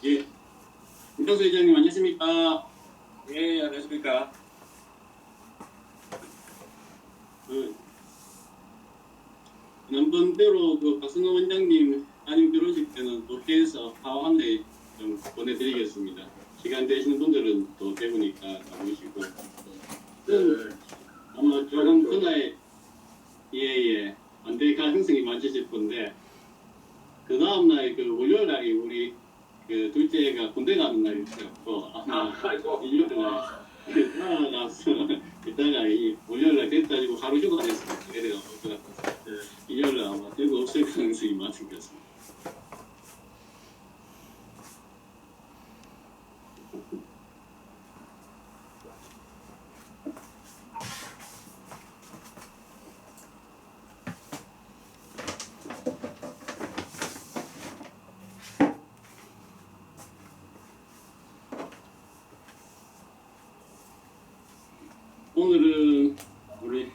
예, 김병수 회장님 안녕하십니까? 예, 안녕하십니까. 그, 지난번대로 그 박승호 원장님 안임 결혼식 때는 또 피해서 화환에 좀 보내드리겠습니다. 시간 되시는 분들은 또 대구니까 나오시고. 네. 아마 조금 그날 예예 반대 가능성이 많으실 건데 그 다음날 그 월요일 날이 우리 그 둘째가 군대 가는 날이었고 아마 아이고. 일요일 날 나가서 이따가 이 월요일날 됐다지고 하루 휴가 됐습니다. 그래요. 일요일날 아마 대구 없을 가능성이 많은 것 같습니다. 오늘은 우리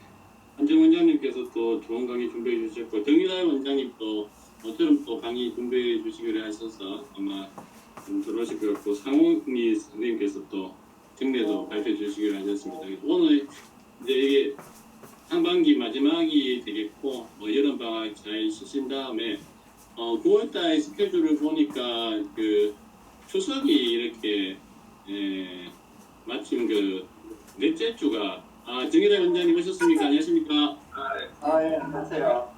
한정 원장님께서 또 좋은 강의 준비해 주셨고 정일환 원장님도 모처럼 또 강의 준비해 주시기로 하셔서 아마 좀 들어오실 것 같고 상훈이 선생님께서 또 정례도 발표해 주시기로 하셨습니다. 오늘 이제 이게 상반기 마지막이 되겠고 뭐 여름방학 잘 쉬신 다음에 9월달 스케줄을 보니까 그 추석이 이렇게 마침 그 넷째 주가 정일환 원장님 오셨습니까? 안녕하십니까? 예, 안녕하세요.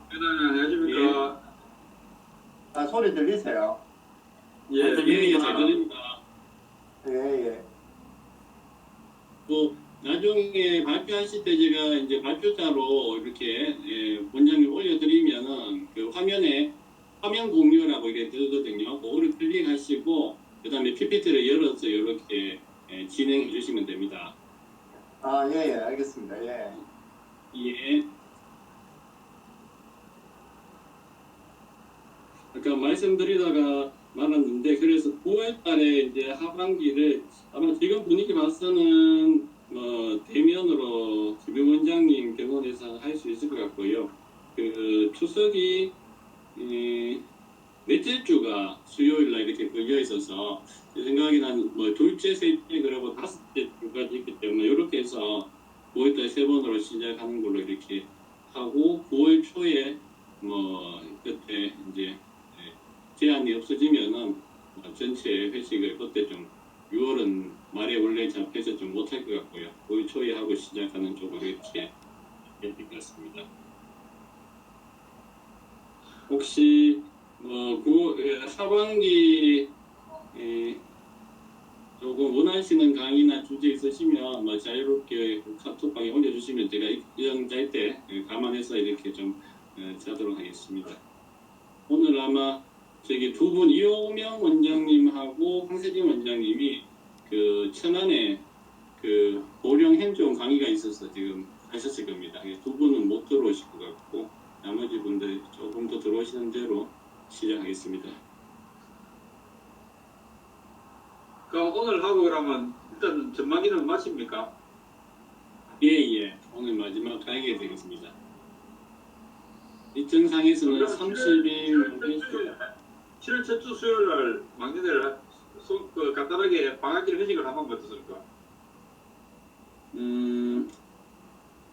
안녕하십니까. 소리 들리세요? 예, 예, 잘 들립니다. 예. 뭐 나중에 발표하실 때 제가 이제 발표자로 이렇게 원장님 올려드리면은 그 화면에 화면 공유라고 이게 뜨거든요. 그거를 클릭하시고 그 다음에 PPT를 열어서 이렇게 진행해 주시면 됩니다. 예, 알겠습니다. 예. 예. 아까 말씀드리다가 말았는데 그래서 9월 달에 이제 하반기를 아마 지금 분위기 봐서는 대면으로 김용 원장님 경원에서 할 수 있을 것 같고요. 그 추석이 넷째 주가 수요일 날 이렇게 걸려 있어서 제 생각에는 뭐 둘째, 셋째 그리고 다섯째 주까지 있기 때문에 이렇게 해서 9월 달 세 번으로 시작하는 걸로 이렇게 하고 9월 초에 뭐 그때 이제 제한이 없어지면은 전체 회식을 그때 좀 6월은 말에 원래 잡혀서 좀 못할 것 같고요. 9월 초에 하고 시작하는 쪽으로 이렇게 해야 될 것 같습니다. 혹시 하반기 조금 원하시는 강의나 주제 있으시면 자유롭게 카톡방에 올려주시면 제가 이런 짤 때 감안해서 이렇게 좀 짜도록 하겠습니다. 오늘 아마 저기 두 분 이호명 원장님하고 황세진 원장님이 그 천안에 그 고령 행정 강의가 있어서 지금 하셨을 겁니다. 두 분은 못 들어오실 것 같고 나머지 분들 조금 더 들어오시는 대로 시작하겠습니다. 그럼 오늘 하고 그러면 일단 전망기는 마칩니까? 예. 오늘 마지막 강의가 되겠습니다. 일정상에서는 30일 7월 첫 주 수요일 날 막내들 간단하게 방학길 회식을 하면 어떻습니까?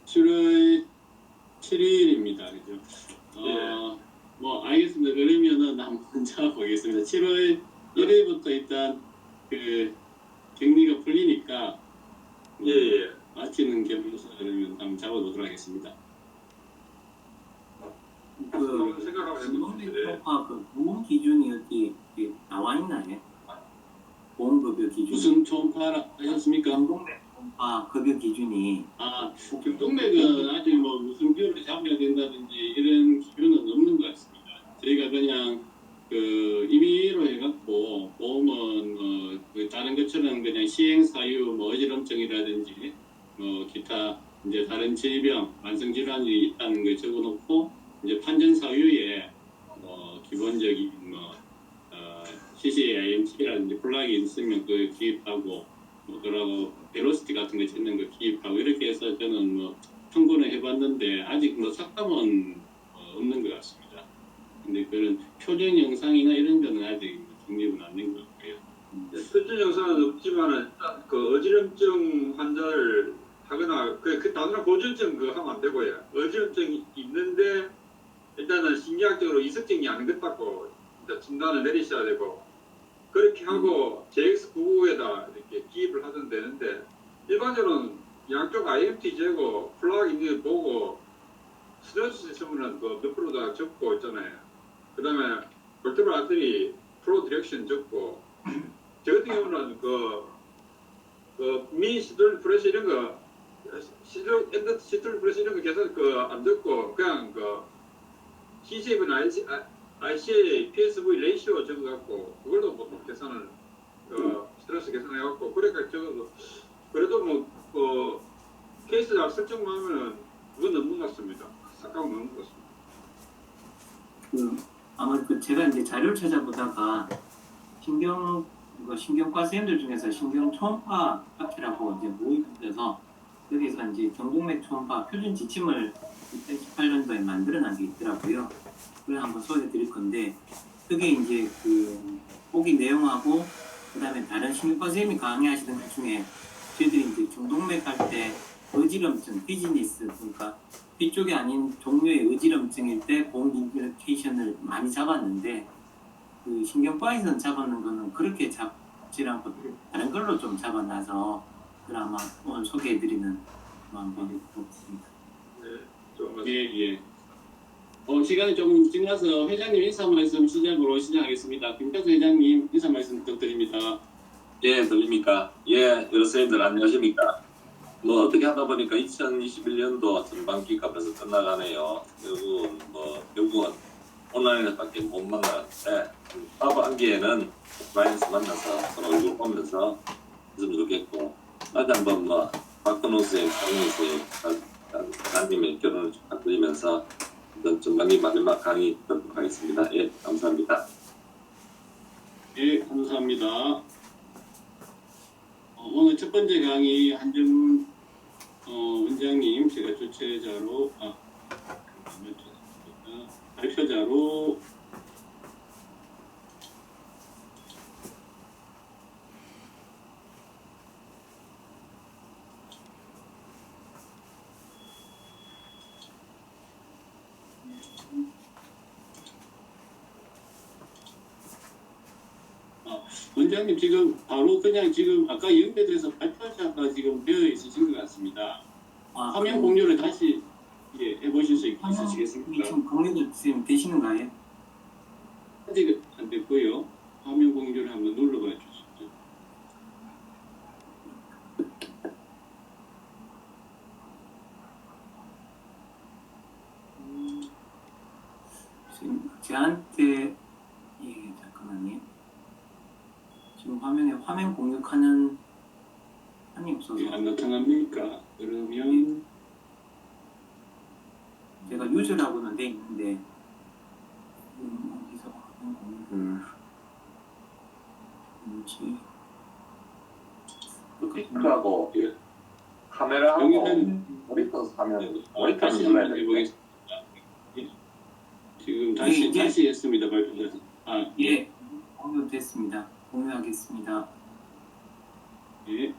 7월 7일입니다. 그죠? 뭐 알겠습니다. 그러면은 한번 잡아보겠습니다. 7월 1일부터 일단 그 격리가 풀리니까 예. 마치는 겸해서 그러면 한번 잡아보도록 하겠습니다. 생각하면 신동백조파 그 보험 기준이 어디 나와 있나요? 보험급여 기준. 무슨 초음파 하셨습니까? 신동백조파 급여 기준이. 경동맥은 아직 뭐 무슨 비율을 잡아야 된다든지 이런 기준은 없는 것 같습니다. 저희가 그냥 그 임의로 해갖고 보험은 그 다른 것처럼 그냥 시행 사유 뭐 어지럼증이라든지 뭐 기타 이제 다른 질병 만성 질환이 있다는 걸 적어놓고 이제 판정 사유에 뭐 기본적인 CCIMT라든지 플락이 있으면 그 기입하고 뭐 그러고 벨로시티 같은 거 짓는 거 기입하고 이렇게 해서 저는 뭐 청구는 해봤는데 아직 뭐 삭감은 없는 것 같습니다. 근데 그런 표정 영상이나 이런 거는 아직 정립은 안 된 것 같고요. 표준 증상은 없지만은 그 어지럼증 환자를 하거나 그 단순한 고지혈증 그거 하면 안 되고요. 어지럼증이 있는데 일단은 심리학적으로 이석증이 아닌 것 같고 일단 진단을 내리셔야 되고 그렇게 하고 JX99에다 이렇게 기입을 하면 되는데 일반적으로는 양쪽 IMT 재고 플라그 있는 거 보고 스트레스 시스템은 그몇 프로 다 적고 있잖아요. 그 다음에 볼트블 아트리 프로 디렉션 적고 저 같은 경우는 미 시돌 프레시 이런 거 시돌 엔더 시돌 프레시 이런 거 계산 안 적고 그냥 CCV나 ICA PSV 레이시오 적어갖고 그걸로 보통 계산을 스트레스 계산해갖고 그래가 적어도 그래도 케이스 잘 설정만 하면은 그건 넘는 것 같습니다. 싹가고 넘는 것 같습니다. 아마 제가 이제 자료를 찾아보다가 신경과 쌤들 중에서 신경 초음파 학회라고 이제 모의돼서 여기서 이제 경동맥 초음파 표준 지침을 2018년도에 만들어낸 게 있더라고요. 그걸 한번 소개해드릴 건데 그게 이제 보기 내용하고 그다음에 다른 신경과 쌤이 강의하시던 것 중에 저희들이 이제 중동맥 할 때 어지럼증, 비즈니스 그러니까 피 쪽이 아닌 종류의 어지럼증일 때 보험 인디케이션을 많이 잡았는데 그 신경과에서 잡았는 거는 그렇게 잡지 않고 다른 걸로 좀 잡아놔서 그걸 아마 오늘 소개해드리는 한번 해보겠습니다. 네, 좀 예. 시간이 조금 지나서 회장님 인사 말씀 시작으로 시작하겠습니다. 김태수 회장님 인사 말씀 부탁드립니다. 예, 들립니까? 예, 여러 선생님들 안녕하십니까? 어떻게 하다 보니까 2021년도 전반기가 벌써 끝나가네요. 결국은 온라인에서밖에 못 만나는데 하반기에는 오프라인에서 만나서 서로 얼굴 보면서 했으면 좋겠고 다시 한번 박근호 선생님, 장훈 선생님, 장님의 결혼을 축하드리면서 전반기 마지막 강의 듣도록 하겠습니다. 예, 감사합니다. 예, 감사합니다. 오늘 첫 번째 강의 한정훈 원장님 제가 주최자로 발표자로 원장님 지금 바로 그냥 지금 아까 연결돼서 발표자가 지금 되어 있으신 것 같습니다. 화면 공유를 다시 해보실 수 있으시겠습니까? 지금 공유도 지금 되시는가요? 아직 안 됐고요. 화면 공유를 한번 눌러봐 주시죠. 지금 저한테 잠깐만요. 지금 화면에 화면 공유하는 한이 없어서 안 나타납니까? 그러면 제가 유저라고는 돼 있는데 어디서 화면 공유를 스피커하고 예. 카메라하고 여기는 모니터 화면 다시 눌러야 한번 되는데 해보겠습니다. 예. 지금 예. 다시 했습니다. 발표자. 예, 공유됐습니다. 공유하겠습니다. 예.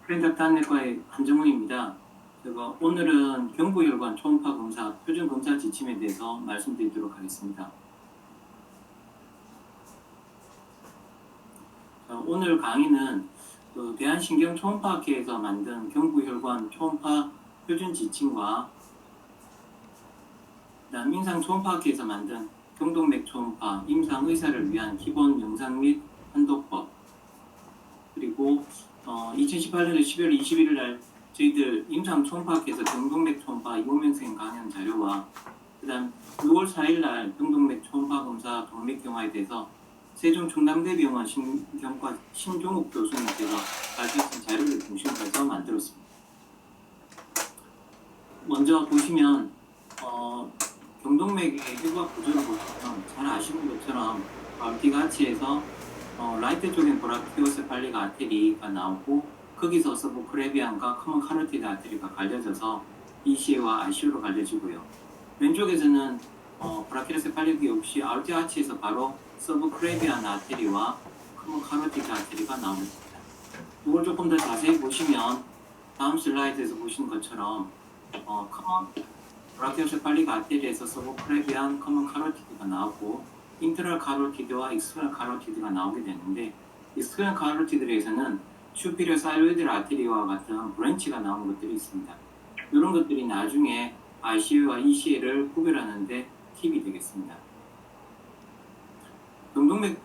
프렌드 안내과의 한정훈입니다. 제가 오늘은 경부혈관 초음파 검사 표준 검사 지침에 대해서 말씀드리도록 하겠습니다. 오늘 강의는 대한신경초음파학회에서 만든 경부혈관 초음파 표준 지침과 그다음 임상초음파학회에서 만든 경동맥 초음파 임상의사를 위한 기본 영상 및 판독법 그리고 2018년 12월 21일 날 저희들 임상초음파학회에서 경동맥 초음파 이공명생 강연 자료와 그다음 6월 4일 날 경동맥 초음파 검사 동맥경화에 대해서 세종충남대병원 신경과 신종욱 교수님께서 발표하신 자료를 중심으로 해서 만들었습니다. 먼저 보시면 경동맥 동동맥의 해부학 구조를 보시면 잘 아시는 것처럼 멀티가치에서 라이트 쪽엔 브라키오세팔릭 아테리가 나오고 거기서 서브크레비안과 커먼 카로티드 아테리가 갈려져서 ECA와 ICU로 갈려지고요. 왼쪽에서는 브라키오세팔릭이 없이 아울티아치에서 바로 서브크레비안 아테리와 커먼 카로티드 아테리가 나옵니다. 이걸 조금 더 자세히 보시면 다음 슬라이드에서 보신 것처럼 커먼 브라키오세팔릭 아테리에서 서브크레비안 커먼 카로티드가 나오고 인터널 카로티드와 익스터널 카로티드가 나오게 되는데 익스터널 카로티드에서는 슈피리어 사이로이드 아테리와 같은 브랜치가 나오는 것들이 있습니다. 이런 것들이 나중에 ICU와 ECA를 구별하는데 팁이 되겠습니다. 동동맥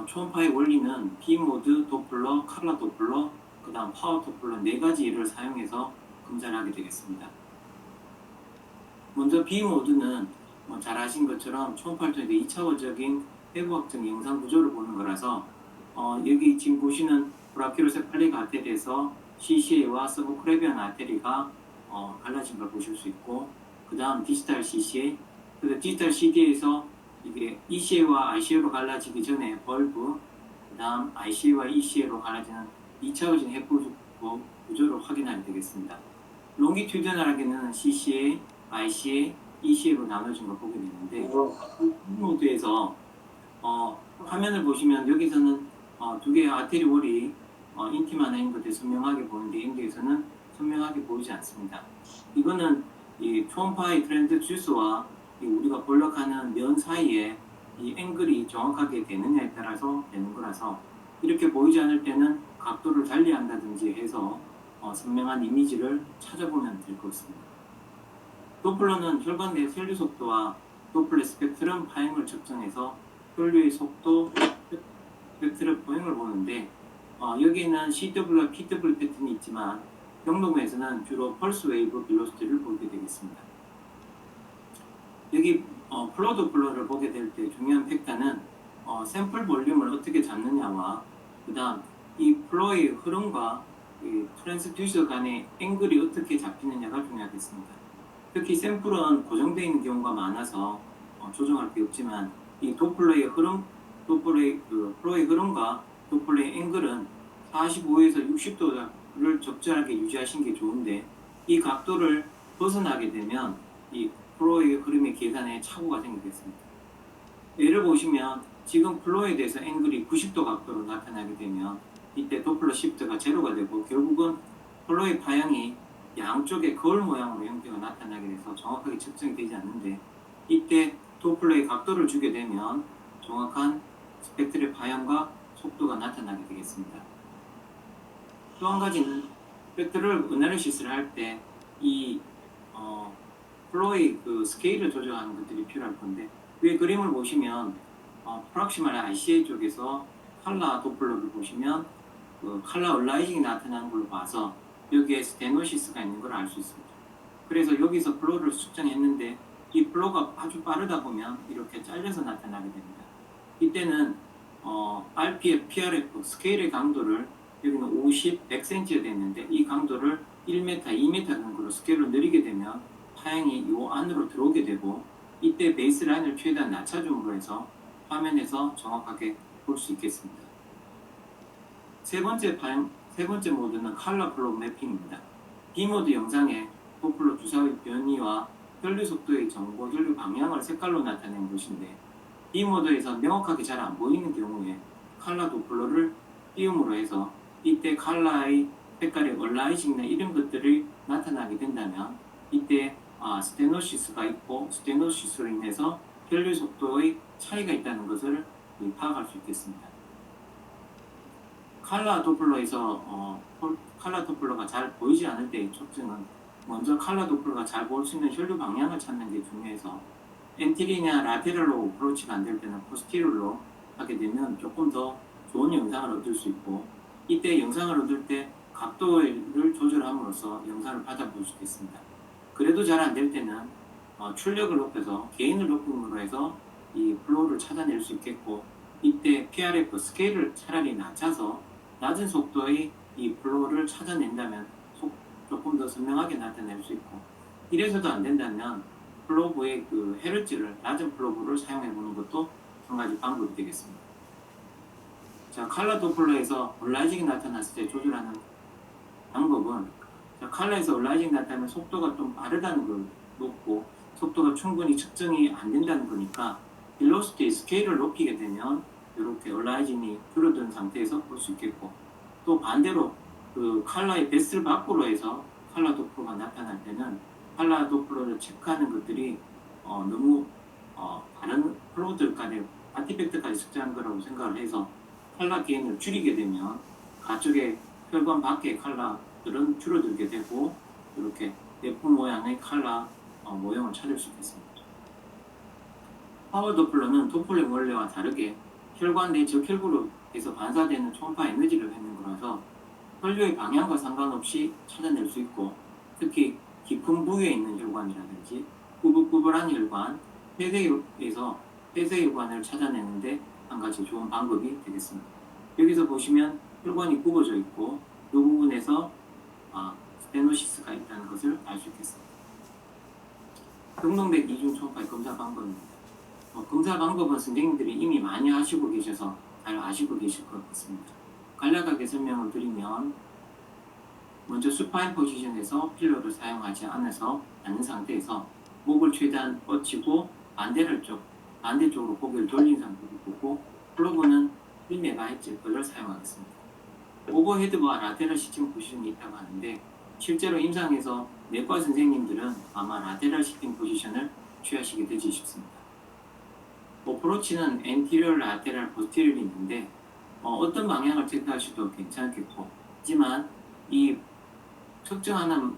초음파의 원리는 B모드, 도플러, 칼라 도플러, 그 다음 파워 도플러 4가지를 사용해서 검사를 하게 되겠습니다. 먼저 B모드는 잘 아신 것처럼 초음파를 통해 2차원적인 해부학적 영상 구조를 보는 거라서 여기 지금 보시는 브라키오세팔릭 아테리에서 CCA와 서브크레비안 아테리가 갈라진 걸 보실 수 있고, 그 다음 디지털 CCA, 그 디지털 CD에서 이게 ECA와 ICA로 갈라지기 전에 벌브, 그 다음 ICA와 ECA로 갈라지는 2차원적 해부 구조를 확인하게 되겠습니다. 롱기튜드널하게는 CCA, ICA, ECA로 나눠진 걸 보게 되는데, 이 모드에서 화면을 보시면 여기서는 두 개의 아테리 월이 인티마나인 것에 선명하게 보이는데 여기에서는 선명하게 보이지 않습니다. 이거는 이 초음파의 트랜스듀서와 우리가 볼락하는 면 사이에 이 앵글이 정확하게 되느냐에 따라서 되는 거라서 이렇게 보이지 않을 때는 각도를 달리한다든지 해서 선명한 이미지를 찾아보면 될 것 같습니다. 도플러는 혈관 내 혈류 속도와 도플러 스펙트럼 파형을 측정해서 혈류의 속도, 스펙트럼 보행을 보는데 여기에는 CW와 PW 패턴이 있지만 경동맥에서는 주로 펄스 웨이브 벨로시티를 보게 되겠습니다. 여기 플로 도플러를 보게 될 때 중요한 팩터는 샘플 볼륨을 어떻게 잡느냐와 그 다음 이 플로의 흐름과 이 트랜스듀서 간의 앵글이 어떻게 잡히느냐가 중요하겠습니다. 특히 샘플은 고정되어 있는 경우가 많아서 조정할 게 없지만 이 도플러의 흐름, 도플러의 플로의 흐름과 도플러의 앵글은 45에서 60도를 적절하게 유지하시는 게 좋은데 이 각도를 벗어나게 되면 이 플로의 흐름의 계산에 착오가 생기겠습니다. 예를 보시면 지금 플로에 대해서 앵글이 90도 각도로 나타나게 되면 이때 도플러 시프트가 제로가 되고 결국은 플로의 파형이 양쪽에 거울 모양으로 형태가 나타나게 돼서 정확하게 측정이 되지 않는데 이때 도플러의 각도를 주게 되면 정확한 스펙트럴 파형과 속도가 나타나게 되겠습니다. 또 한 가지는 스펙트럴 어나리시스를 할 때 이 플로의 스케일을 조정하는 것들이 필요할 건데 위에 그림을 보시면 프락시말 ICA 쪽에서 칼라 도플러를 보시면 칼라 얼라이징이 나타나는 걸로 봐서 여기에 스테노시스가 있는 걸 알 수 있습니다. 그래서 여기서 플로를 측정했는데 이 플로가 아주 빠르다 보면 이렇게 잘려서 나타나게 됩니다. 이때는 RPF, PRF 스케일의 강도를 여기는 50, 100cm가 됐는데 이 강도를 1m, 2m 정도로 스케일로 늘리게 되면 파형이 이 안으로 들어오게 되고 이때 베이스라인을 최대한 낮춰줌으로 해서 화면에서 정확하게 볼 수 있겠습니다. 세 번째 모드는 컬러 플로우 매핑입니다. B모드 영상에 도플러 주사의 변이와 혈류 속도의 정보, 혈류 방향을 색깔로 나타낸 것인데 B모드에서 명확하게 잘 안 보이는 경우에 컬러 도플러를 띄움으로 해서 이때 컬러의 색깔의 얼라이징이나 이런 것들이 나타나게 된다면 이때 스테노시스가 있고 스테노시스로 인해서 혈류 속도의 차이가 있다는 것을 파악할 수 있겠습니다. 칼라 도플러에서 칼라 도플러가 잘 보이지 않을 때의 촉증은 먼저 칼라 도플러가 잘 볼 수 있는 혈류 방향을 찾는 게 중요해서 엔티리냐 라테럴로 어프로치가 안 될 때는 포스티럴로 하게 되면 조금 더 좋은 영상을 얻을 수 있고 이때 영상을 얻을 때 각도를 조절함으로써 영상을 받아볼 수 있겠습니다. 그래도 잘 안 될 때는 출력을 높여서 게인을 높임으로 해서 이 플로우를 찾아낼 수 있겠고 이때 PRF 스케일을 차라리 낮춰서 낮은 속도의 이 플로우를 찾아낸다면 조금 더 선명하게 나타낼 수 있고 이래서도 안 된다면 플로브의 그 헤르츠를 낮은 플로브를 사용해 보는 것도 한 가지 방법이 되겠습니다. 자, 칼라 도플러에서 얼라이징이 나타났을 때 조절하는 방법은, 자, 칼라에서 얼라이징이 나타나면 속도가 좀 빠르다는 걸 놓고 속도가 충분히 측정이 안 된다는 거니까 벨로시티 스케일을 높이게 되면 이렇게 얼라이징이 줄어든 상태에서 볼 수 있겠고, 또 반대로 그 칼라의 베스를 밖으로 해서 칼라 도플러가 나타날 때는 칼라 도플러를 체크하는 것들이 너무 다른 플로우들 간의 아티팩트까지 측정한 거라고 생각을 해서 칼라 게인을 줄이게 되면 가쪽의 혈관 밖의 칼라들은 줄어들게 되고 이렇게 예쁜 모양의 칼라 모형을 찾을 수 있겠습니다. 파워 도플러는 도플링 원리와 다르게 혈관 내 적혈구로에서 반사되는 초음파 에너지를 갖는 거라서 혈류의 방향과 상관없이 찾아낼 수 있고, 특히 깊은 부위에 있는 혈관이라든지 꾸불꾸불한 혈관, 폐쇄에서 폐쇄혈관을 찾아내는데 한 가지 좋은 방법이 되겠습니다. 여기서 보시면 혈관이 굽어져 있고 이 부분에서 스테노시스가 있다는 것을 알 수 있겠습니다. 등동맥 이중 초음파의 검사 방법입니다. 검사 방법은 선생님들이 이미 많이 하시고 계셔서 잘 아시고 계실 것 같습니다. 간략하게 설명을 드리면, 먼저 수파인 포지션에서 필러를 사용하지 않은 상태에서 목을 최대한 뻗치고 반대쪽으로 고개를 돌린 상태로 보고, 플로브는 1MHz를 사용하겠습니다. 오버헤드와 라테럴 시팅 포지션이 있다고 하는데, 실제로 임상에서 내과 선생님들은 아마 라테럴 시팅 포지션을 취하시게 되지 싶습니다. 어프로치는 엔티리얼, 라테럴, 포스티리얼이 있는데 어떤 방향을 체크하셔도 괜찮겠고, 하지만 이 측정하는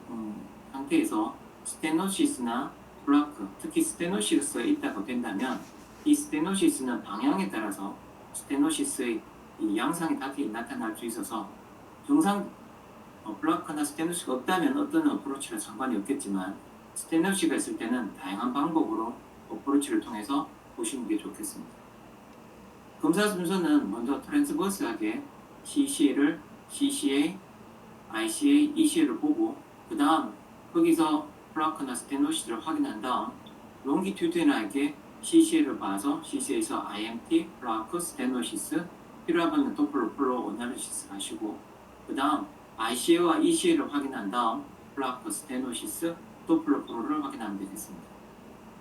상태에서 스테노시스나 플라크, 특히 스테노시스가 있다고 된다면 이 스테노시스는 방향에 따라서 스테노시스의 이 양상이 다르게 나타날 수 있어서 정상 플라크나 스테노시가 없다면 어떤 어프로치랑 상관이 없겠지만, 스테노시가 있을 때는 다양한 방법으로 어프로치를 통해서 보시는 게 좋겠습니다. 검사 순서는 먼저 트랜스버스하게 CCA를 CCA, ICA, ECA를 보고 그 다음 거기서 플라크나 스테노시스를 확인한 다음 롱기튜드널하게 CCA를 봐서 CCA에서 IMT, 플라크, 스테노시스, 필요하면 도플러 플로우 어나리시스 하시고, 그 다음 ICA와 ECA를 확인한 다음 플라크, 스테노시스, 도플러 플로우를 확인하면 되겠습니다.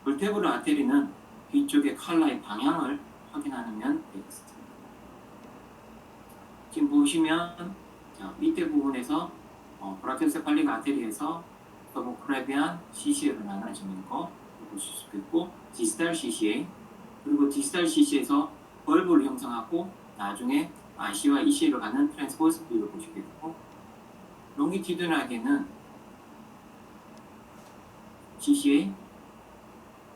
벌테브럴 아테리는 뒤쪽의 칼라의 방향을 확인하면 되겠습니다. 지금 보시면 밑에 부분에서 브라켄세팔릭 아테리에서 서브크레비안 CCA로 나눠지는 거 보실 수 있고, 디스탈 CCA, 그리고 디스탈 CCA에서 벌브를 형성하고 나중에 IC와 ECA로 가는 트랜스버스 뷰를 보시게 되고, 롱기튜드널하게는 CCA,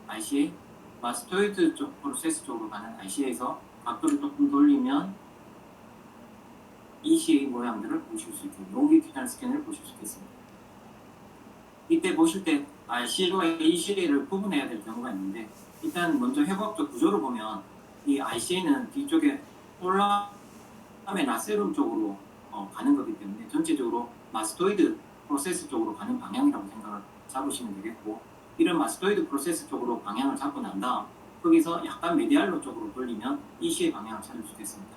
ICA, 마스토이드 쪽 프로세스 쪽으로 가는 ICA에서 각도를 조금 돌리면 ECA 모양들을 보실 수 있고 롱기튜드널 스캔을 보실 수 있겠습니다. 이때 보실 때 ICA와 ECA를 구분해야 될 경우가 있는데, 일단 먼저 회복적 구조를 보면 이 ICA는 뒤쪽에 폴라멘 나세룸 쪽으로 가는 거기 때문에 전체적으로 마스토이드 프로세스 쪽으로 가는 방향이라고 생각을 잡으시면 되겠고, 이런 마스토이드 프로세스 쪽으로 방향을 잡고 난 다음 거기서 약간 메디알로 쪽으로 돌리면 ECA 방향을 찾을 수 있겠습니다.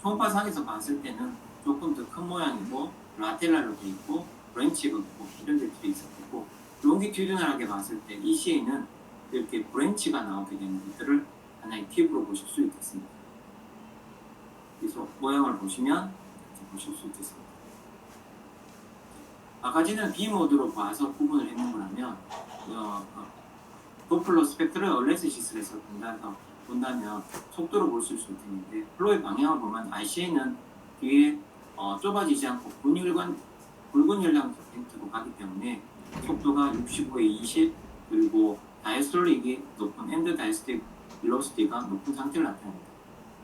초음파상에서 봤을 때는 조금 더 큰 모양이고 라테랄로 되어 있고 브랜치가 있고 이런 것들이 있었고, 롱기튜드널하게 봤을 때 ECA는 이렇게 브랜치가 나오게 되는 것들을 하나의 팁으로 보실 수 있겠습니다. 그래서 모양을 보시면 이렇게 보실 수 있겠습니다. 아까 전에 B 모드로 봐서 구분을 했는 거라면 도플러 스펙트럴 얼레시스에서 본다면 속도로 볼 수 있겠는데, 플로의 방향을 보면 ICA는 뒤에 좁아지지 않고 굵은 혈량 팩트로 가기 때문에 속도가 65에 20, 그리고 다이스톨릭이 높은 엔드 다이스톨릭 벨로시티가 높은 상태를 나타냅니다.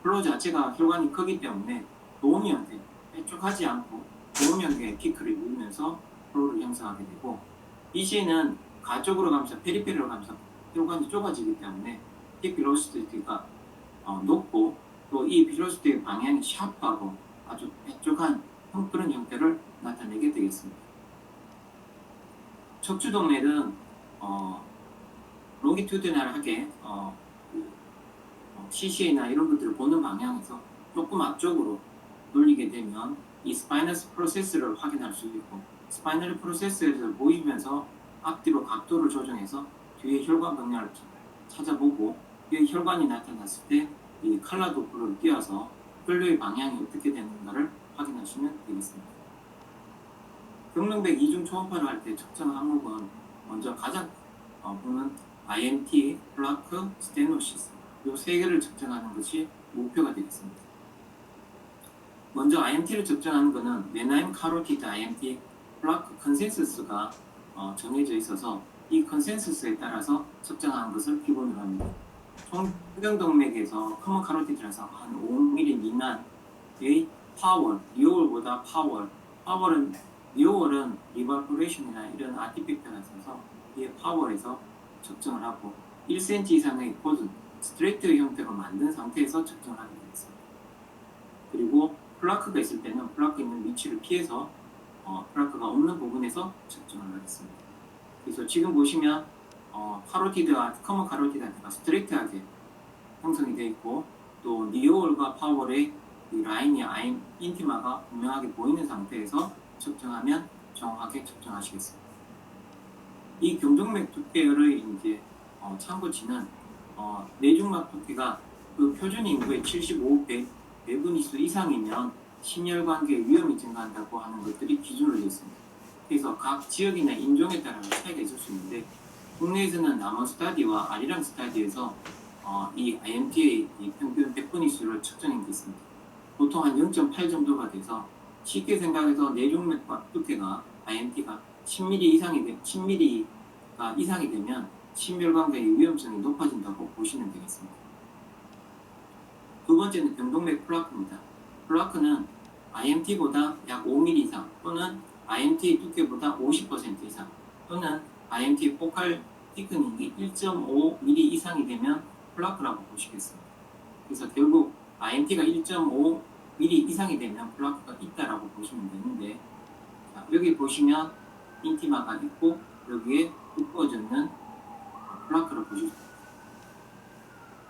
플로 자체가 혈관이 크기 때문에 도움형태, 빼쭉하지 않고 도움형태의 피크를 이루면서 플로를 형성하게 되고, ECA는 가쪽으로 가면서 페리페리로 가면서 혈관이 좁아지기 때문에 픽 벨로시티가 높고, 또 이 벨로시티의 방향이 샤프하고 아주 빼쭉한 그런 형태를 나타내게 되겠습니다. 척추동맥은 롱기튜드널하게 CCA나 이런 것들을 보는 방향에서 조금 앞쪽으로 돌리게 되면 이 스파이널 프로세스를 확인할 수 있고, 스파이널 프로세스에서 보이면서 앞뒤로 각도를 조정해서 뒤에 혈관 방향을 찾아보고, 뒤에 혈관이 나타났을 때 이 칼라 도플러를 띄어서 혈류의 방향이 어떻게 되는가를 확인하시면 되겠습니다. 경릉백 이중 초음파를 할 때 측정 항목은 먼저 가장 보는 IMT, 플라크, 스테노시스 이 세 개를 측정하는 것이 목표가 되겠습니다. 먼저 IMT를 측정하는 것은 메나임 카로티드 IMT 플라크 컨센서스가 정해져 있어서 이 컨센서스에 따라서 측정하는 것을 기본으로 합니다. 총경동맥에서 커먼 카로티드라서 한 5mm 미만의 파월, 리오월보다 파월은 리오월은 리버포레이션이나 이런 아티팩트가 있어서 이 파월에서 측정을 하고 1cm 이상의 고든 스트레이트 형태로 만든 상태에서 측정을 하게 되겠습니다. 그리고 플라크가 있을 때는 플라크 있는 위치를 피해서 플라크가 없는 부분에서 측정을 하겠습니다. 그래서 지금 보시면 카로티드와 커먼 카로티드가 스트레이트하게 형성이 되어 있고, 또 리오월과 파월의 이 라인이 인티마가 분명하게 보이는 상태에서 측정하면 정확하게 측정하시겠습니다. 이 경동맥 두께의 이제 참고치는 내중막 두께가 그 표준 인구의 75배분위수 이상이면 심혈관계 위험이 증가한다고 하는 것들이 기준으로 되어 있습니다. 그래서 각 지역이나 인종에 따라 차이가 있을 수 있는데, 국내에서는 남원 스타디와 아리랑 스타디에서 이 IMT의 이 평균 배분위수를 측정해 있습니다. 보통 한 0.8 정도가 돼서 쉽게 생각해서 내중맥박 두께가 IMT가 10mm가 이상이 되면 심혈관계의 위험성이 높아진다고 보시면 되겠습니다. 두 번째는 경동맥 플라크입니다. 플라크는 IMT보다 약 5mm 이상 또는 IMT 두께보다 50% 이상 또는 IMT 포칼 티크닝이 1.5mm 이상이 되면 플라크라고 보시겠습니다. 그래서 결국 IMT가 1.5mm 이상이 되면 플라크가 있다라고 보시면 되는데, 자, 여기 보시면 인티마가 있고 여기에 두꺼워졌는 플라크를 보실 수 있습니다.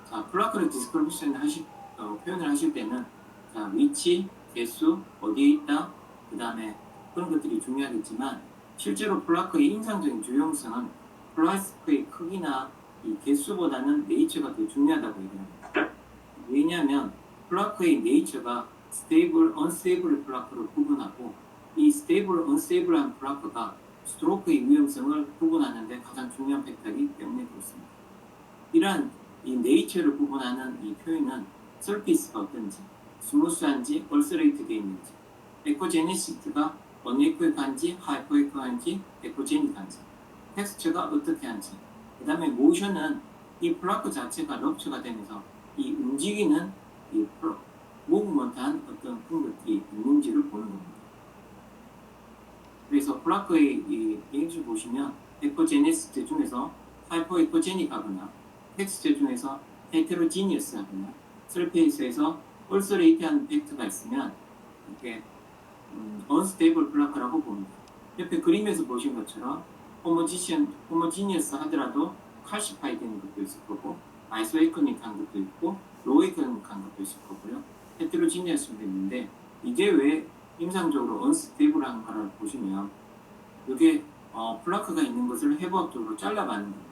자, 플라크를 디스크리프션 표현을 하실 때는 자, 위치, 개수, 어디에 있다, 그 다음에 그런 것들이 중요하겠지만, 실제로 플라크의 인상적인 주요성은 플라스크의 크기나 이 개수보다는 네이처가 더 중요하다고 얘기합니다. 왜냐하면 플라크의 네이처가 스테이블, 언스테이블 플라크를 구분하고, 이 스테이블, 언스테이블한 플라크가 스트로크의 위험성을 구분하는 데 가장 중요한 팩터이기 때문에 그렇습니다. 이러한 이 네이처를 구분하는 이 표현은 서피스가 어떤지, 스무스한지, 얼서레이트 되어 있는지, 에코제니시스가 언에코익한지, 하이퍼에코한지, 에코제닉한지, 텍스처가 어떻게 한지, 그 다음에 모션은 이 플라크 자체가 럽처가 되면서 이 움직이는 이 무브먼트한 어떤 그런 것들이 있는지를 보는 겁니다. 그래서 플라크의 이 예시를 보시면 에코제네시스 중에서 하이퍼에코제닉하거나 텍스처 중에서 헤테로지니어스하거나 설페이스에서 얼서레이트한 팩트가 있으면 이렇게 언스테이블 플라크라고 봅니다. 옆에 그림에서 보신 것처럼 호모지니어스 하더라도 칼시파이 되는 것도 있을 거고, 아이소에코닉한 것도 있고, 로에코닉한 것도 있을 거고요. 헤테로지니어스도 있는데, 이게 왜 임상적으로 언스테이블한가를 보시면 이게 플라크가 있는 것을 해부학적으로 잘라가는 겁니다.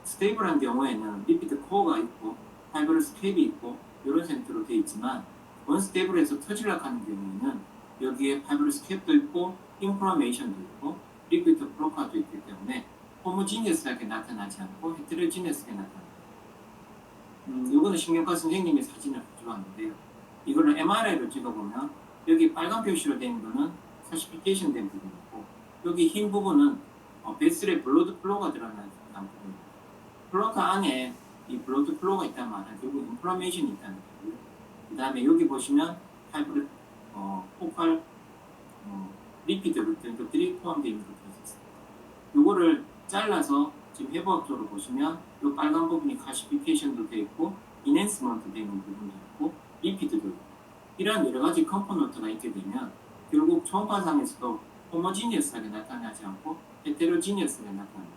스테이블한 경우에는 리피드 코어가 있고 파이브러스 캡이 있고 이런 형태로 되어 있지만, 언스테이블해서 터질락 하는 경우에는 여기에 파이브러스 캡도 있고 인프라메이션도 있고 리피드 블로카도 있기 때문에 호모지니어스하게 나타나지 않고 헤테로지니어스하게 나타납니다. 이거는 신경과 선생님의 사진을 가져왔는데요. 이거를 MRI로 찍어보면 여기 빨간 표시로 된 거는 클래시피케이션 된 부분이고, 여기 흰 부분은 베슬의 블러드 플로우가 드러나는 부분입니다. 플라크 안에 이 블러드 플로우가 있다는 말은 결국 인플라메이션이 있다는 거고요. 그 다음에 여기 보시면 포칼 리피드 같은 것들이 포함되어 있는 것들이 있습니다. 이거를 잘라서 지금 해부학적으로 보시면 이 빨간 부분이 칼시피케이션도 되어 있고 이넨스먼트 되어 있는 부분도 있고 리피드도 있고, 이러한 여러 가지 컴포넌트가 있게 되면 결국 초음파상에서도 호모지니어스하게 나타나지 않고 헤테로지니어스하게 나타납니다.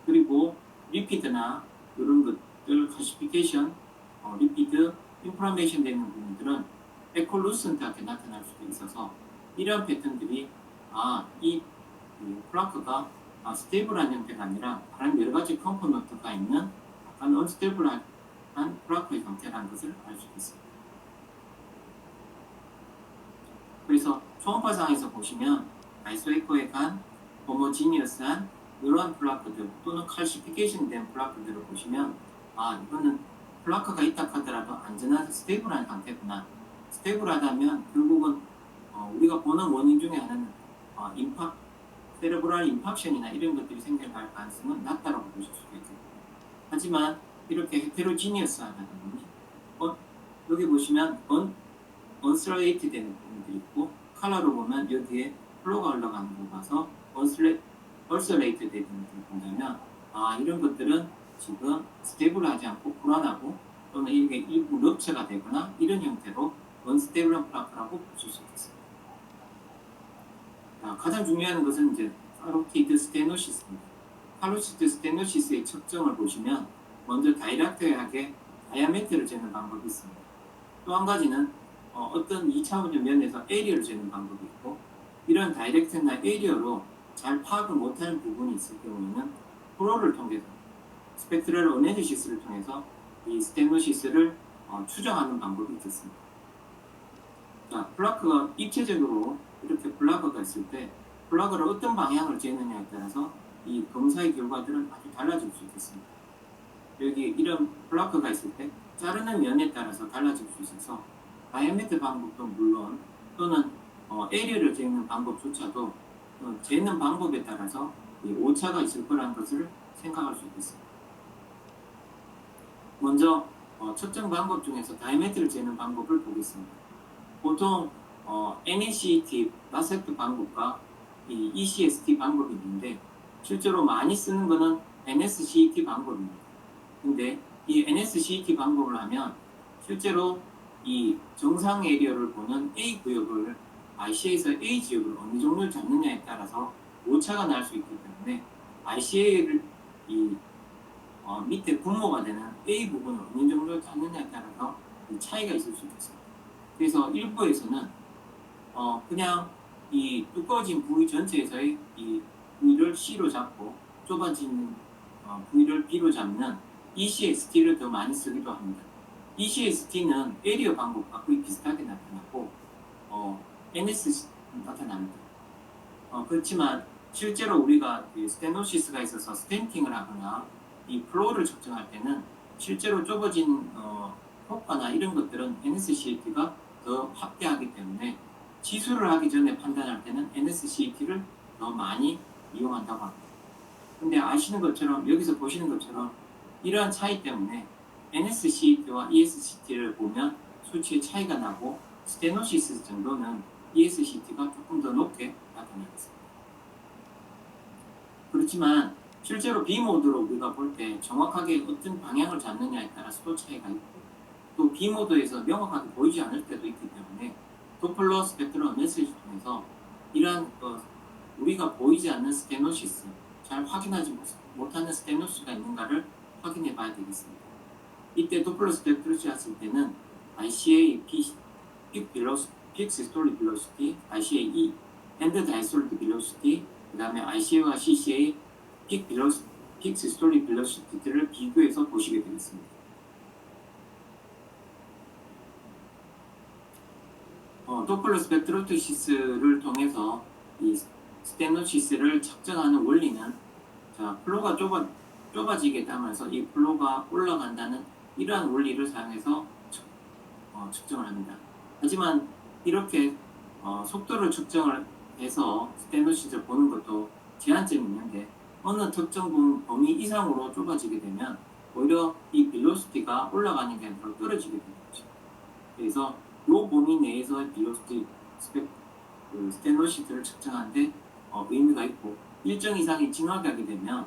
그리고 리피드나 이런 것들 클래시피케이션, 리피드, 인플라메이션 되는 부분들은 에콜루센트하게 나타날 수도 있어서 이러한 패턴들이 이 플라크가 스테이블한 형태가 아니라 다른 여러 가지 컴포넌트가 있는 약간 언스테이블한 플라크의 형태라는 것을 알 수 있습니다. 그래서 초음파상에서 보시면 아이소에코액한 호모지니어스한 이러한 플라크들 또는 칼시피케이션 된 플라크들을 보시면 이거는 플라크가 있다 하더라도 안전한 스테이블한 상태구나. 스테이블하다면 결국은 우리가 보는 원인 중에 하나는 세레브랄 임팍션이나 이런 것들이 생겨날 가능성은 낮다고 보실 수가 있겠고, 하지만 이렇게 헤테로지니어스하다든지 여기 보시면 언슬레이트 되는 부분들이 있고, 컬러로 보면 여기에 플로가 올라가는 거 봐서 얼설레이트 되는 것들을 본다면 이런 것들은 지금 스테이블하지 않고 불안하고 또는 이게 일부 럽처가 되거나 이런 형태로 언스테이블한 플라크라고 보실 수 있겠습니다. 가장 중요한 것은 이제 카로티드 스테노시스입니다. 카로티드 스테노시스의 측정을 보시면 먼저 다이렉트하게 다이아메트를 재는 방법이 있습니다. 또 한 가지는 어떤 2차원적 면에서 에리어를 재는 방법이 있고, 이런 다이렉트나 에리어로 잘 파악을 못하는 부분이 있을 경우에는 프로를 통해서 스펙트럴 어널리시스를 통해서 이 스테노시스를 추정하는 방법이 있겠습니다. 자, 플라크가 입체적으로 이렇게 플라그가 있을 때 플라그를 어떤 방향을 재느냐에 따라서 이 검사의 결과들은 아주 달라질 수 있겠습니다. 여기 이런 플라그가 있을 때 자르는 면에 따라서 달라질 수 있어서 다이아메트 방법도 물론 또는 에리어를 재는 방법조차도 재는 방법에 따라서 이 오차가 있을 거라는 것을 생각할 수 있겠습니다. 먼저 측정 방법 중에서 다이아메트를 재는 방법을 보겠습니다. 보통 NECT, 나세트 방법과 이 ECST 방법이 있는데 실제로 많이 쓰는 것은 NSCT 방법입니다. 근데 이 NSCT 방법을 하면 실제로 이 정상 에리어를 보는 A 구역을 RCA에서 A 지역을 어느 정도를 잡느냐에 따라서 오차가 날 수 있기 때문에 RCA를 밑에 분모가 되는 A 부분을 어느 정도를 잡느냐에 따라서 이 차이가 있을 수 있습니다. 그래서 일부에서는 그냥 이 두꺼워진 부위 전체에서의 이 부위를 C로 잡고 좁아진 부위를 B로 잡는 ECST를 더 많이 쓰기도 합니다. ECST는 에리어 방법과 거의 비슷하게 나타나고 NSCT 나타납니다. 그렇지만 실제로 우리가 스테노시스가 있어서 스텐팅을 하거나 이 플로우를 측정할 때는 실제로 좁아진 효과나 이런 것들은 NSCT가 더 확대하기 때문에 지수를 하기 전에 판단할 때는 NSCT를 더 많이 이용한다고 합니다. 근데 아시는 것처럼 여기서 보시는 것처럼 이러한 차이 때문에 NSCT와 ESCT를 보면 수치의 차이가 나고 스테노시스 정도는 ESCT가 조금 더 높게 나타나겠습니다. 그렇지만 실제로 B모드로 우리가 볼 때 정확하게 어떤 방향을 잡느냐에 따라서 또 차이가 있고, 또 B모드에서 명확하게 보이지 않을 때도 있기 때문에 도플러 스펙트럴 어널리시스를 통해서 이러한 우리가 보이지 않는 스테노시스, 잘 확인하지 못하는 스테노시스가 있는가를 확인해 봐야 되겠습니다. 이때 도플러 스펙트럴을 했을 때는 RCA Peak Systolic Velocity, RCA E End Diastolic Velocity, 그 다음에 RCA와 CCA Peak Systolic Velocity를 비교해서 보시게 되겠습니다. 도플러 스펙트로시스를 통해서 이 스테노시스를 측정하는 원리는 플로가 좁아지게 되면서 이 플로가 올라간다는 이러한 원리를 사용해서 측정을 합니다. 하지만 이렇게 속도를 측정을 해서 스테노시스를 보는 것도 제한점이 있는데 어느 특정 범위 이상으로 좁아지게 되면 오히려 이 벨로시티가 올라가는 게 아니라 떨어지게 되는 거죠. 그래서 이 범위 내에서의 벨로시티 스테노시스를 측정하는데 의미가 있고, 일정 이상이 진화하게 되면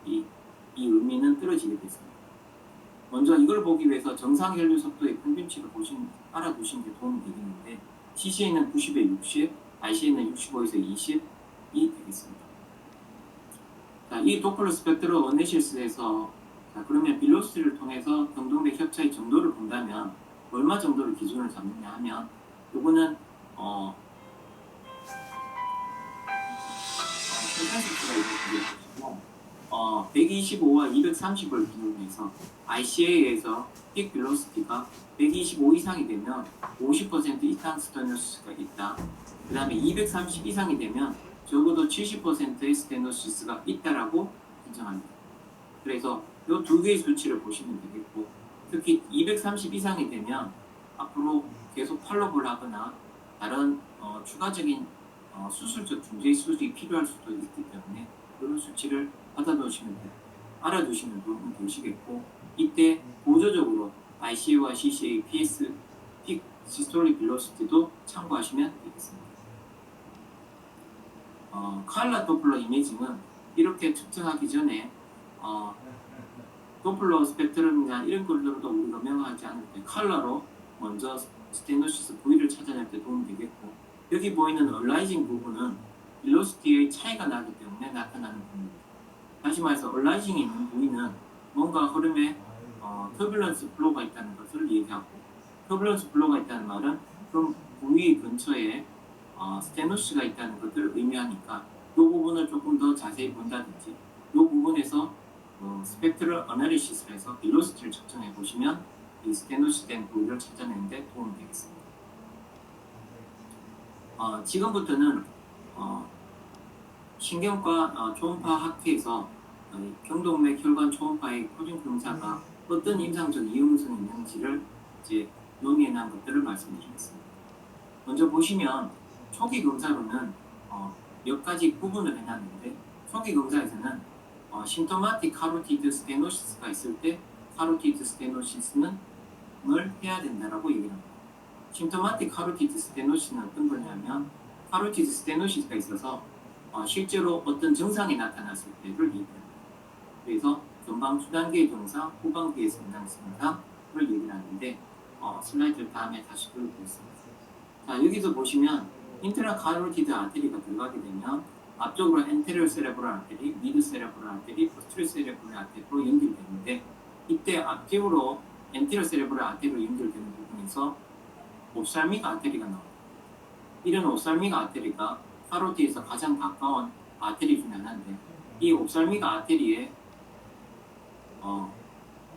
이 의미는 떨어지게 됐습니다. 먼저 이걸 보기 위해서 정상 혈류 속도의 평균치를 알아두시는 게 도움이 되겠는데, CCA는 90에 60, RCA는 65에서 20이 되겠습니다. 자, 이 도플러 스펙트럼 어내시스에서 자, 그러면 빌로시티를 통해서 경동맥 협차의 정도를 본다면 얼마 정도를 기준을 잡느냐 하면 요거는 콘센서스가 있고 125와 230을 기준으로 해서 ICA에서 픽 빌로시티가 125 이상이 되면 50% 이상 스테노시스가 있다. 그 다음에 230 이상이 되면 적어도 70%의 스테노시스가 있다라고 인정합니다. 그래서 이 두 개의 수치를 보시면 되겠고, 특히 230 이상이 되면 앞으로 계속 팔로우를 하거나 다른 추가적인 수술적 중재 수술이 필요할 수도 있기 때문에 그런 수치를 알아두시면 도움이 되시겠고, 이때 보조적으로 ICA와 CCA, PS, 픽 시스톨릭 빌로시티도 참고하시면 되겠습니다. 칼라 도플러 이미징은 이렇게 측정하기 전에 도플러 스펙트럼이나 이런 것들도 우리가 명하지 않을 때 칼라로 먼저 스테노시스 부위를 찾아낼 때 도움이 되겠고, 여기 보이는 얼라이징 부분은 빌로시티의 차이가 나기 때문에 나타나는 부분입니다. 다시 말해서 얼라이징이 있는 부위는 뭔가 흐름에 터뷸런스 플로우가 있다는 것을 얘기하고, 터뷸런스 플로우가 있다는 말은 그럼 부위 근처에 스테노시스가 있다는 것을 의미하니까 이 부분을 조금 더 자세히 본다든지 이 부분에서 스펙트럴 어널리시스를 해서 빌로시티를 측정해 보시면 이 스테노시스 된 부위를 찾아내는 데 도움이 되겠습니다. 지금부터는 신경과 초음파 학회에서 경동맥 혈관 초음파의 표준 검사가 어떤 임상적 이용성이 있는지를 이제 논의해 놓은 것들을 말씀드리겠습니다. 먼저 보시면 초기 검사로는 몇 가지 구분을 해놨는데, 초기 검사에서는 심토마틱 카로티드 스테노시스가 있을 때 카로티드 스테노시스는 해야 된다라고 얘기를 합니다. 심토마틱 카로티드 스테노시스는 어떤 거냐면 카로티드 스테노시스가 있어서 실제로 어떤 증상이 나타났을 때를 얘기합니다. 그래서 전방 초단기의 증상, 후반기의 증상을 얘기를 하는데 슬라이드를 다음에 다시 보여드리겠습니다. 자, 여기서 보시면 인트라 카로티드 아테리가 들어가게 되면 앞쪽으로 엔테리어 세레브랄 아테리, 미드 세레브랄 아테리, 포스terior 세레브랄 아테리로 연결되는데, 이때 앞쪽으로 엔테리어 세레브랄 아테리로 연결되는 부분에서 옵살믹 아테리가 나옵니다. 이런 옵살믹 아테리가 카로티드에서 가장 가까운 아테리 중에 하나인데, 이 옵살믹 아테리에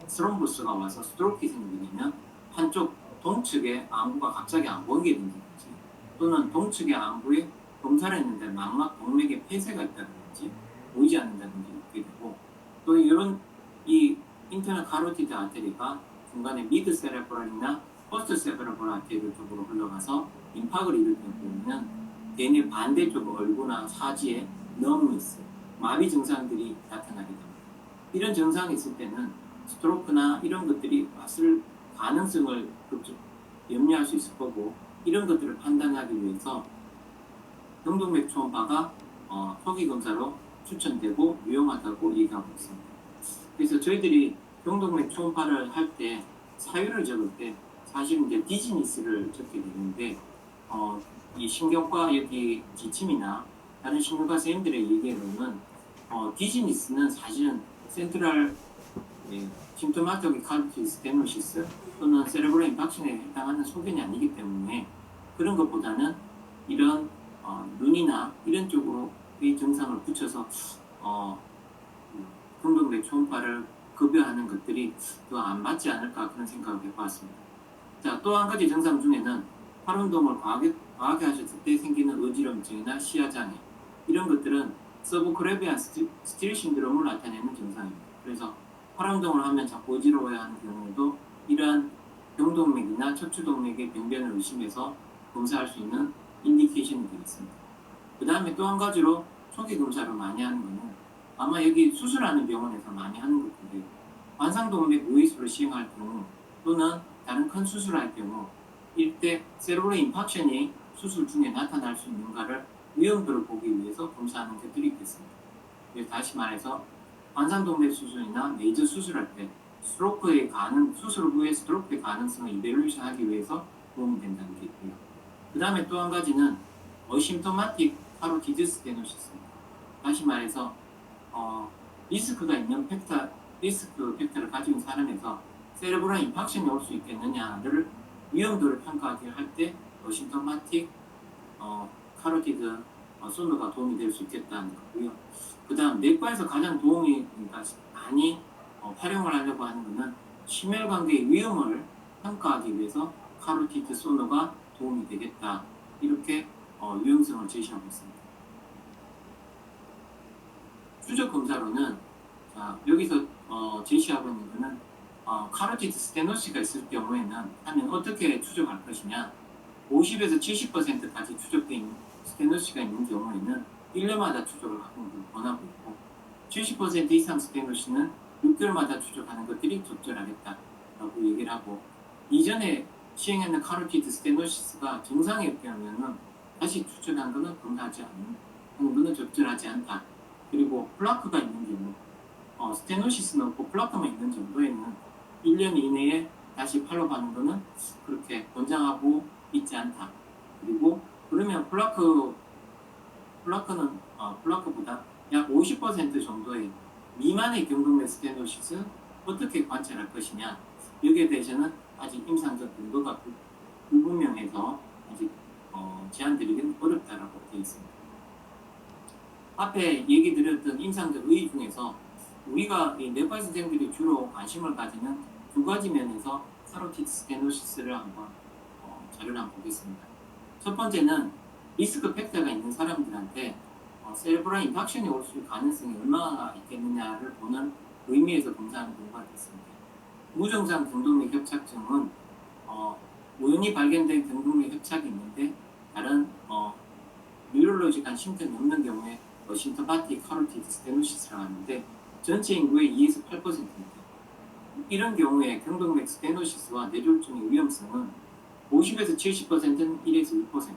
스롬부스가 와서 스트로크가 생기게 되면 한쪽 동측의 안구가 갑자기 안 보이게 된다든지, 또는 동측의 안구에 검사를 했는데 망막 동맥에 폐쇄가 있다든지 보이지 않는다든지 이렇게 되고, 또 이런 이 인터널 카로티드 아테리가 중간에 미드 세레브랄이나 포스트 세레브랄 아테리 쪽으로 흘러가서 임팍을 일으킬 경우는 대뇌 반대쪽 얼굴이나 사지에 넘미스, 마비 증상들이 나타나게 됩니다. 이런 증상이 있을 때는 스트로크나 이런 것들이 왔을 가능성을 염려할 수 있을 거고, 이런 것들을 판단하기 위해서 경동맥 초음파가 초기 검사로 추천되고 유용하다고 얘기하고 있습니다. 그래서 저희들이 경동맥 초음파를 할 때 사유를 적을 때 사실은 이제 디지니스를 적게 되는데, 이 신경과 여기 지침이나 다른 신경과 선생님들의 얘기로는 디지니스는 사실은 센트럴 심토마틱 카로티드 스테노시스 또는 세레브럴 임팍션에 해당하는 소견이 아니기 때문에 그런 것보다는 이런 눈이나 이런 쪽으로의 증상을 붙여서 경동맥 초음파를 급여하는 것들이 더 안 맞지 않을까 그런 생각을 해보았습니다. 자, 또 한 가지 증상 중에는 팔 운동을 과하게 하셨을 때 생기는 어지럼증이나 시야장애, 이런 것들은 서브크레비안 스틸 신드롬을 나타내는 증상입니다. 그래서 팔 운동을 하면 자꾸 어지러워야 하는 경우에도 이러한 경동맥이나 척추동맥의 병변을 의심해서 검사할 수 있는 인디케이션이 되겠습니다. 그 다음에 또 한 가지로 초기 검사를 많이 하는 것은 아마 여기 수술하는 병원에서 많이 하는 것인데, 관상동맥 우회수를 시행할 경우 또는 다른 큰 수술할 경우 이때 세레브럴 임팍션이 수술 중에 나타날 수 있는가를 위험도를 보기 위해서 검사하는 것들이 있겠습니다. 그래서 다시 말해서 관상동맥 수술이나 메이저 수술할 때 수술 후에 스트로크의 가능성을 이벨루이션하기 위해서 도움이 된다는 게 있고요. 그 다음에 또 한 가지는 어심토마틱 카로티드 스테노시스입니다. 다시 말해서 리스크가 있는 리스크 팩터를 가진 사람에서 세레브랄 임팍션이 올 수 있겠느냐를 위험도를 평가하기 할 때 시mptomatic 카로티드 소노가 도움이 될 수 있겠다는 거고요. 그 다음 내과에서 가장 도움이 그러니까 많이 활용을 하려고 하는 것은 심혈관계의 위험을 평가하기 위해서 카로티드 소노가 도움이 되겠다. 이렇게 유용성을 제시하고 있습니다. 추적 검사로는 여기서 제시하고 있는 것은 카로티드 스테노시가 있을 경우에는 하면 어떻게 추적할 것이냐. 50에서 70%까지 추적된 스테노시가 있는 경우에는 1년마다 추적을 하는 걸 권하고 있고 70% 이상 스테노시는 6개월마다 추적하는 것들이 적절하겠다라고 얘기를 하고 이전에 시행했는 카로티드 스테노시스가 정상이 없다면 다시 추적한 것은 검사하지 않는 것은 적절하지 않다. 그리고 플라크가 있는 경우 스테노시스는 없고 플라크만 있는 정도에는 1년 이내에 다시 팔로우하는 것은 그렇게 권장하고 있지 않다. 그리고 그러면 플라크는 플라크보다 약 50% 정도의 미만의 경동맥 스테노시스 어떻게 관찰할 것이냐. 여기에 대해서는 아직 임상적 근거가 불분명해서 아직 제안드리기는 어렵다라고 되어 있습니다. 앞에 얘기 드렸던 임상적 의의 중에서 우리가 이 뇌과 선생들이 주로 관심을 가지는 두 가지 면에서 카로티드 스테노시스를 한번 자료를 한번 보겠습니다. 첫 번째는 리스크 팩터가 있는 사람들한테 세레브랄 임팍션이 올 수 있는 가능성이 얼마나 있겠느냐를 보는 의미에서 검사하는 경우가 있습니다. 무증상 경동맥 협착증은 우연히 발견된 경동맥 협착이 있는데 다른 뉴럴로직한 심증이 없는 경우에 심토마틱 카로티드 스테노시스라고 하는데 전체 인구의 2에서 8%입니다. 이런 경우에 경동맥 스테노시스와 뇌졸중의 위험성은 50에서 70%는 1에서 2%,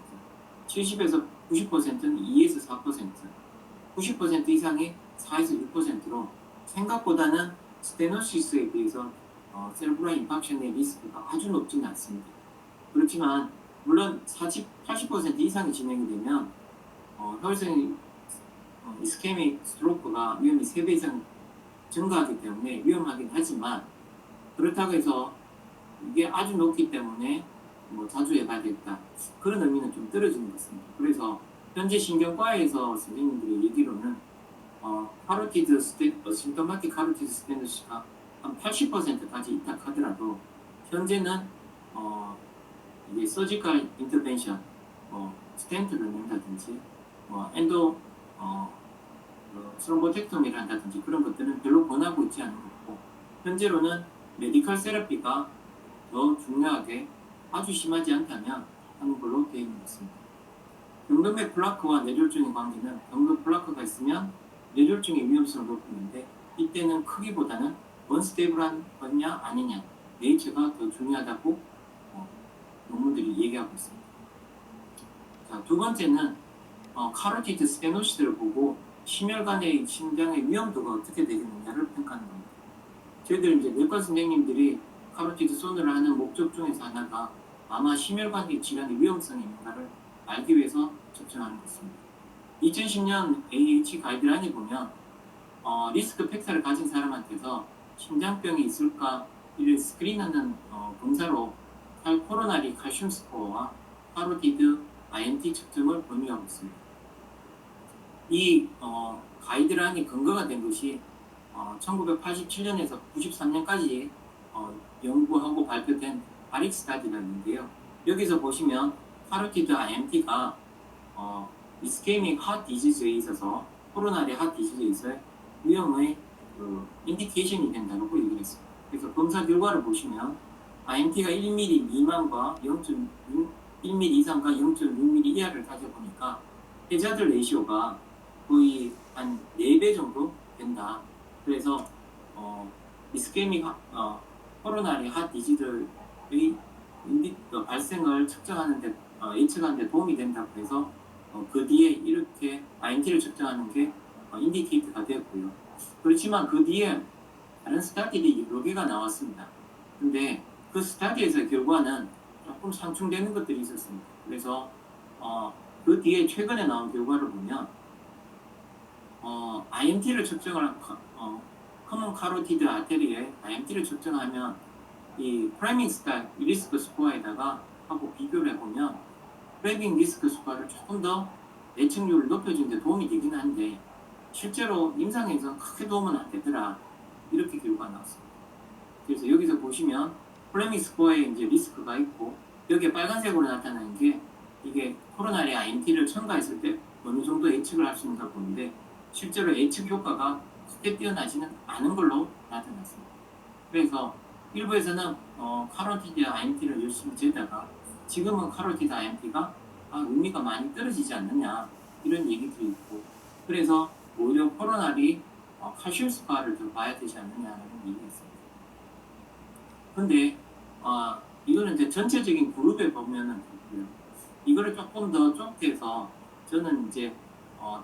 70에서 90%는 2에서 4%, 90% 이상이 4에서 6%로 생각보다는 스테노시스에 비해서 세레브랄 임팍션의 리스크가 아주 높지는 않습니다. 그렇지만 물론 80% 이상이 진행이 되면 혈관 이스케믹 스트로크가 위험이 3배 이상 증가하기 때문에 위험하긴 하지만 그렇다고 해서 이게 아주 높기 때문에 자주 해봐야 되겠다. 그런 의미는 좀 떨어지는 것 같습니다. 그래서 현재 신경과에서 선생님들이 얘기로는 심토마틱 카로티드 스테노시가 한 80%까지 있다 하더라도 현재는 이게 서지컬 인터벤션, 스텐트를 넣는다든지 엔도 스롬보텍토미를 한다든지 그런 것들은 별로 권하고 있지 않은 거고 현재로는 메디컬 세라피가 더 중요하게 아주 심하지 않다면 하는 걸로 되어 있는 것 같습니다. 경동맥 플라크와 뇌졸중의 관계는 경동 플라크가 있으면 뇌졸중의 위험성을 높이는데 이때는 크기보다는 언스테이블한 거냐 아니냐 네이처가 더 중요하다고 논문들이 얘기하고 있습니다. 자, 두 번째는 카로티드 스테노시스를 보고 심혈관의 심장의 위험도가 어떻게 되겠느냐를 평가하는 겁니다. 저희들 이제 내과 선생님들이 카로티드 소노를 하는 목적 중에서 하나가 아마 심혈관계 질환의 위험성이 있는가를 알기 위해서 접종하는 것입니다. 2010년 AH 가이드라인에 보면 리스크 팩터를 가진 사람한테서 심장병이 있을까 이를 스크린하는 검사로 코로나리 칼슘 스코어와 카로티드 IMT 측정을 권유하고 있습니다. 이 가이드라인이 근거가 된 것이 1987년에서 93년까지 연구하고 발표된 아릭 스타디가 있는데요. 여기서 보시면 카로티드 IMT가 이스케믹 핫 디지즈에 있어서 코로나리 핫 디지즈에 있어 위험의 인디케이션이 된다고 얘기를 했습니다. 그래서 검사 결과를 보시면 IMT가 1mm 미만과 1mm 이상과 0.6mm 이하를 가져보니까 해자들 레이시오가 거의 한 4배 정도 된다. 그래서 이스케믹 코로나리 핫 디지즈의 발생을 측정하는데 예측하는데 도움이 된다고 해서 그 뒤에 이렇게 IMT를 측정하는 게 인디케이트가 되었고요. 그렇지만 그 뒤에 다른 스타디들이 여러 개가 나왔습니다. 근데 그 스타디에서의 결과는 조금 상충되는 것들이 있었습니다. 그래서 그 뒤에 최근에 나온 결과를 보면 IMT를 측정을 커먼 카로티드 아테리에 IMT를 측정하면 이 프레밍 리스크 스코어에다가 하고 비교를 해보면 프레밍 리스크 스코어를 조금 더 예측률을 높여주는 데 도움이 되긴 한데 실제로 임상에서는 크게 도움은 안 되더라 이렇게 결과가 나왔습니다. 그래서 여기서 보시면 프레밍 스코어에 이제 리스크가 있고 여기에 빨간색으로 나타나는 게 이게 코로나리 IMT를 첨가했을 때 어느 정도 예측을 할 수 있는가 보는데 실제로 예측 효과가 크게 뛰어나지는 않은 걸로 나타났습니다. 그래서 일부에서는 카로티드 IMT를 열심히 재다가 지금은 카로티드 IMT가 의미가 많이 떨어지지 않느냐 이런 얘기들이 있고 그래서 오히려 코로나리 칼슘 스코어를 더 봐야 되지 않느냐라는 얘기가 있습니다. 근데 이거는 이제 전체적인 그룹에 보면은 그렇고요. 이거를 조금 더 좁게 해서 저는 이제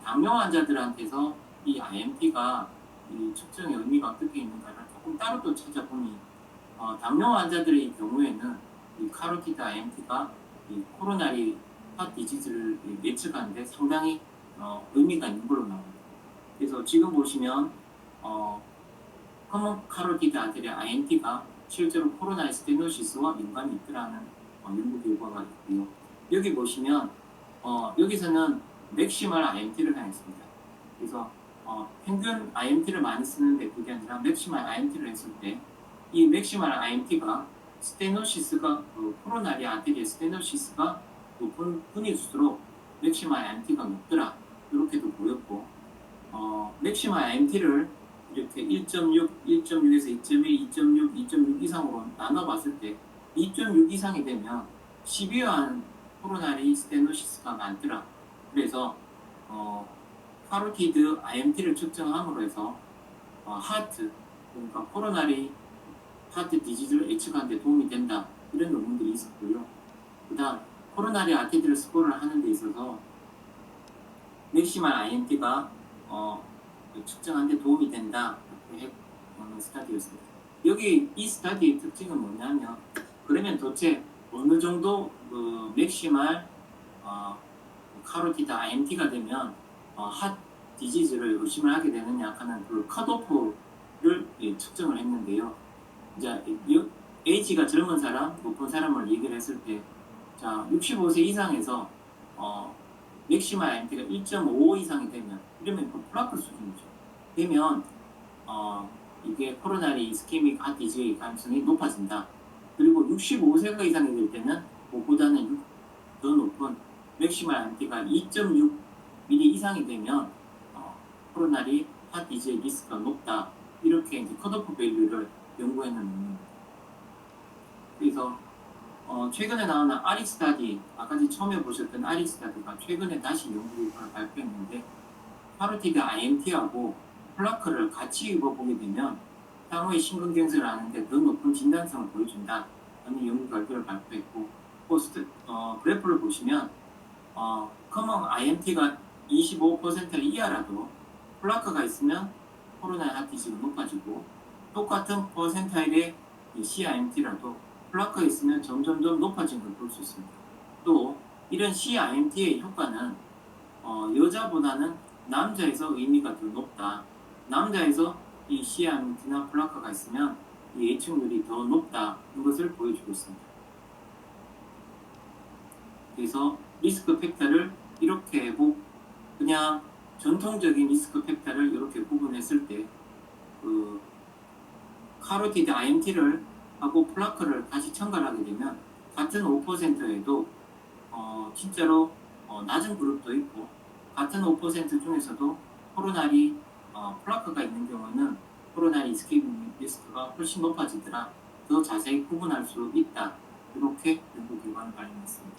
당뇨 환자들한테서 이 IMT가 이 측정의 의미가 어떻게 있는가를 조금 따로 또 찾아보니 당뇨 환자들의 경우에는 이 카로티드 IMT가 이 코로나리 핫 디지즈를 예측하는데 상당히 의미가 있는 걸로 나옵니다. 그래서 지금 보시면 커먼 카로티드 아테리 IMT가 실제로 코로나리 스테노시스와 연관이 있더라는 연구 결과가 있고요. 여기 보시면 여기서는 맥시멀 IMT를 사용했습니다. 그래서 평균 IMT를 많이 쓰는데 그게 아니라 맥시멀 IMT를 했을 때 이 맥시멀 IMT가 스테노시스가 코로나리 아테리의 스테노시스가 높은 분일수록 맥시멀 IMT가 높더라 이렇게도 보였고 맥시멀 IMT를 이렇게 1.6, 1.6에서 2.1, 2.6, 2.6 이상으로 나눠봤을 때 2.6 이상이 되면 시비어한 코로나리 스테노시스가 많더라. 그래서 카로티드 IMT를 측정함으로 해서 하트 그러니까 코로나리 하트 디지즈를 예측하는 데 도움이 된다 이런 논문들이 있었고요. 그 다음 코로나리 아테리를 스코어를 하는 데 있어서 맥시멀 IMT가 측정하는 데 도움이 된다 이렇게 해보는 스타디였습니다. 여기 이 스타디의 특징은 뭐냐면 그러면 도대체 어느 정도 맥시멀 카로티드 IMT가 되면 핫 디지즈를 의심을 하게 되느냐 하는 그 컷오프를 측정을 했는데요. 이제 H가 젊은 사람, 높은 사람을 얘기를 했을 때, 자 65세 이상에서 맥시멀 IMT가 1.5 이상이 되면 이러면 그 플라크 수준이죠. 되면 이게 코로나리 이스케믹 핫 디지즈의 가능성이 높아진다. 그리고 65세가 이상이 될 때는 그보다는 더 높은 맥시멀 IMT가 2.6 미리 이상이 되면 코로나리 핫 디지즈의 리스크가 높다. 이렇게 이제 컷오프 밸류를 연구했는 논문입니다. 그래서 최근에 나오는 아리 스타디, 아까 처음에 보셨던 아리 스타디가 최근에 다시 연구 결과를 발표했는데 카로티드 IMT하고 플라크를 같이 입어보게 되면 향후에 심근경색을 하는데 더 높은 진단성을 보여준다 라는 연구 결과를 발표했고 그래프를 보시면 커먼 IMT가 25% 이하라도 플라크가 있으면 코로나 핫디지가 높아지고 똑같은 퍼센타일의 CIMT라도 플라크가 있으면 점점점 높아지는 걸 볼 수 있습니다. 또 이런 CIMT의 효과는 여자보다는 남자에서 의미가 더 높다. 남자에서 이 CIMT나 플라크가 있으면 이 예측률이 더 높다는 것을 보여주고 있습니다. 그래서 리스크 팩터를 이렇게 그냥 전통적인 리스크 팩터를 이렇게 구분했을 때 카로티드 IMT를 하고 플라크를 다시 첨가하게 되면 같은 5%에도 진짜로 낮은 그룹도 있고 같은 5% 중에서도 코로나리 플라크가 있는 경우는 코로나리 이스케이밍 리스크가 훨씬 높아지더라. 더 자세히 구분할 수 있다. 이렇게 연구 결과를 발표했습니다.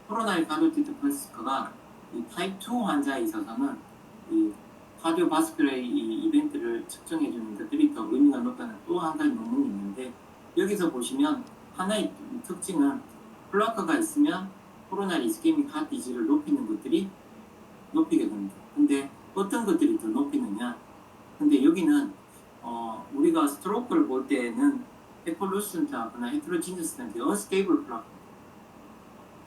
코로나리 카로티드 리스크가 이 타입 2 환자에 있어서는 이 카디오바스큘러의 이 이벤트를 측정해 주는 것들이 더 의미가 높다는 또 한 가지 논문이 있는데 여기서 보시면 하나의 특징은 플라크가 있으면 코로나리 이스케믹 핫 디지를 높이는 것들이 높이게 됩니다. 근데 어떤 것들이 더 높이느냐? 근데 여기는 우리가 스트로크를 볼 때는 에콜루센트하거나 헤트로지니어스한테 언스테이블 플라크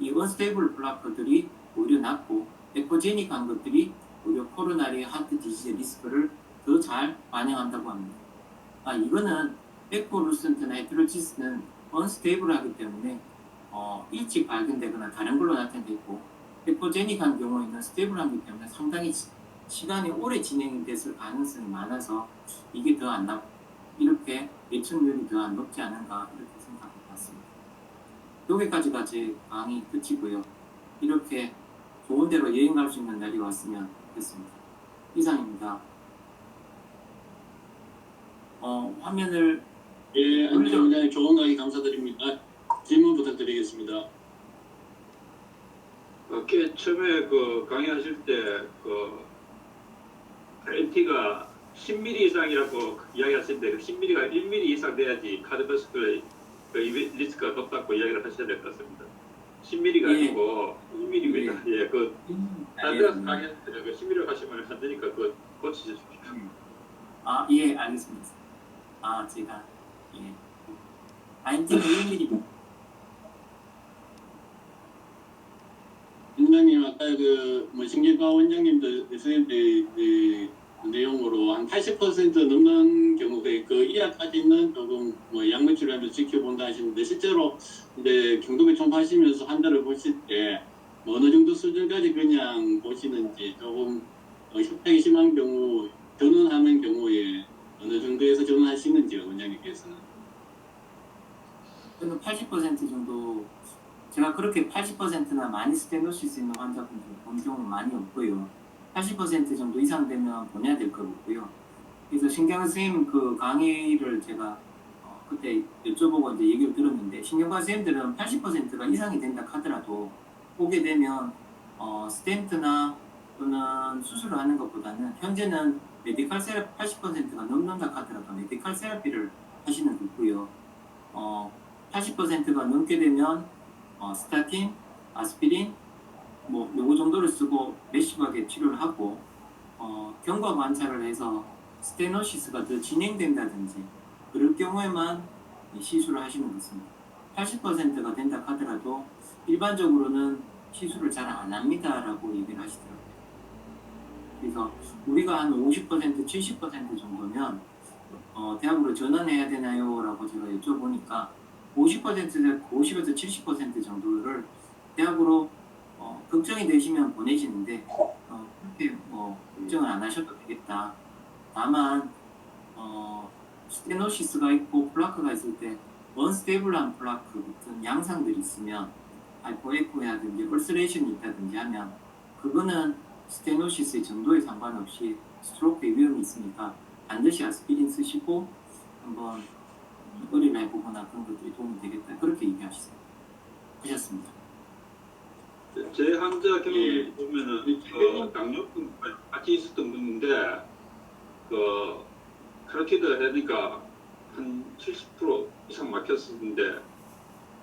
이 언스테이블 플라크들이 오히려 낮고 에코제닉한 것들이 오히려 코로나리 하트 디지즈 리스크를 더 잘 반영한다고 합니다. 이거는 에코루센트나 헤테로지스는 언스테이블하기 때문에 일찍 발견되거나 다른 걸로 나타내고 에코제닉한 경우에는 스테이블하기 때문에 상당히 시간이 오래 진행이 됐을 가능성이 많아서 이게 더 안 이렇게 예측률이 더 안 높지 않은가 이렇게 생각해 봤습니다. 여기까지가 제 강의 끝이고요. 이렇게 좋은 데로 여행 갈 수 있는 날이 왔으면 좋겠습니다. 이상입니다. 화면을 예, 안정 원장님 좋은 강의 감사드립니다. 질문 부탁드리겠습니다. 꽤 처음에 그 강의하실 때그 LT가 10mm 이상이라고 이야기하시는데 그 10mm가 1mm 이상 돼야지 카드 버스크의 그 리스크가 높다고 이야기를 하셔야 될 것 같습니다. 10mm가 예. 아니고 1mm입니다. 예, 그 다른 데서 강의할 때그 10mm 하시면 안 되니까 그 고치십시오. 예, 알겠습니다. 제가 안티는 1mm. 원장님 아까 신경과 원장님도 그 내용으로 한 80% 넘는 경우에 그 이하까지는 조금 약물 치료하면서 지켜본다 하시는데 실제로 이제 경동맥 초음파하시면서 한 달을 보실 때 어느 정도 수준까지 그냥 보시는지 조금 협착이 심한 경우 전원하는 경우에 어느 정도에서 전원하시는지요, 원장님께서는? 저는 80% 정도, 제가 그렇게 80%나 많이 스테노시스 있는 환자분들 본 경우는 많이 없고요. 80% 정도 이상 되면 보내야 될 것 같고요. 그래서 신경과 선생님 그 강의를 제가 그때 여쭤보고 이제 얘기를 들었는데, 신경과 선생님들은 80%가 이상이 된다 하더라도 오게 되면 스텐트나 또는 수술을 하는 것보다는 현재는 메디칼 세라피 80%가 넘는다 하더라도 메디칼 세라피를 하시는 게 있고요. 80%가 넘게 되면 스타틴, 아스피린 요거 정도를 쓰고 매시하게 치료를 하고 경과 관찰을 해서 스테노시스가 더 진행된다든지 그럴 경우에만 시술을 하시는 것입니다. 80%가 된다 하더라도 일반적으로는 시술을 잘 안 합니다라고 얘기를 하시더라고요. 그래서 우리가 한 50%, 70% 정도면 대학으로 전환해야 되나요? 라고 제가 여쭤보니까 50에서 70% 정도를 대학으로 걱정이 되시면 보내시는데 그렇게 걱정을 안 하셔도 되겠다. 다만 스테노시스가 있고 플라크가 있을 때 언스테이블한 플라크 같은 양상들이 있으면 하이포에코라든지 얼스레이션이 있다든지 하면 그거는 스테노시스의 정도에 상관없이 스트로크의 위험이 있으니까 반드시 아스피린 쓰시고 한번 의뢰를 해보거나 그런 것들이 도움이 되겠다. 그렇게 얘기하셨습니다. 제 환자 경우를 보면은 당뇨병 같이 있었던 분인데 그 카로티드 하니까 한 70% 이상 막혔었는데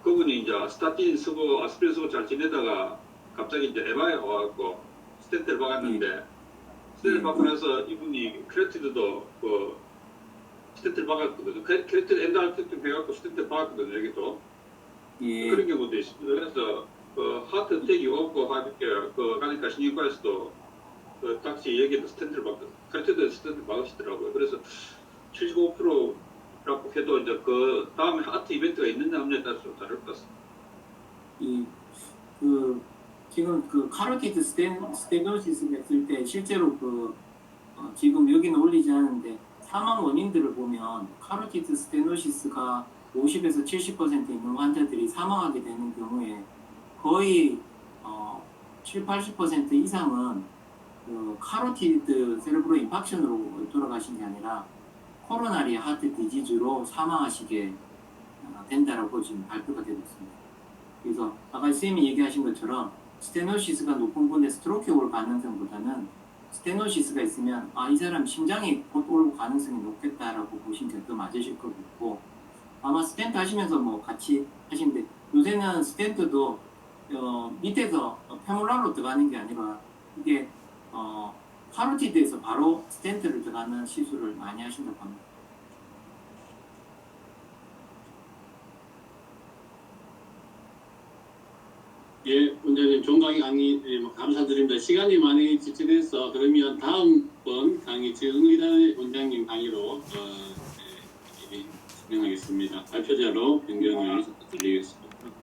그분이 이제 스타틴 쓰고 아스피린 쓰고 잘 지내다가 갑자기 이제 에바에 와갖고 스텐트를 박았는데 스텐트를 박고 나서 이분이 크레티드도 그 스텐트를 박았거든요. 크레티드 엔도알테팅 해갖고 스텐트를 박았거든요. 여기도 그런 경우도 있습니다. 그래서 그 하트 어택이 오고 하니까 가니까 신경과에서도 그 당시 여기도 스텐트를 박고 크레티드 스텐트 박으시더라고요. 그래서 75%라고 해도 이제 그 다음에 하트 이벤트가 있느냐 없느냐에 따라서 좀 다를 것 같습니다. 지금 그 카로티드 스테노시스가 있을 때 실제로 지금 여기는 올리지 않은데 사망 원인들을 보면 카로티드 스테노시스가 50에서 70% 있는 환자들이 사망하게 되는 경우에 거의 7, 80% 이상은 카로티드 세레브로 임팍션으로 돌아가신 게 아니라 코로나리 하트 디지즈로 사망하시게 된다라고 지금 발표가 되고 있습니다. 그래서 아까 선생님이 얘기하신 것처럼 스테노시스가 높은 분의 스트로크에 올 가능성보다는 스테노시스가 있으면 이 사람 심장이 곧 올 가능성이 높겠다라고 보시는 게 더 맞으실 것 같고 아마 스텐트 하시면서 같이 하시는데 요새는 스텐트도 밑에서 페몰라로 들어가는 게 아니라 이게 카로티드에서 바로 스텐트를 들어가는 시술을 많이 하신다고 합니다. 예, 원장님 좋은 강의 감사드립니다. 시간이 많이 지체돼서 그러면 다음번 강의 정의단 원장님 강의로 진행하겠습니다. 발표자로 변경을 드리겠습니다.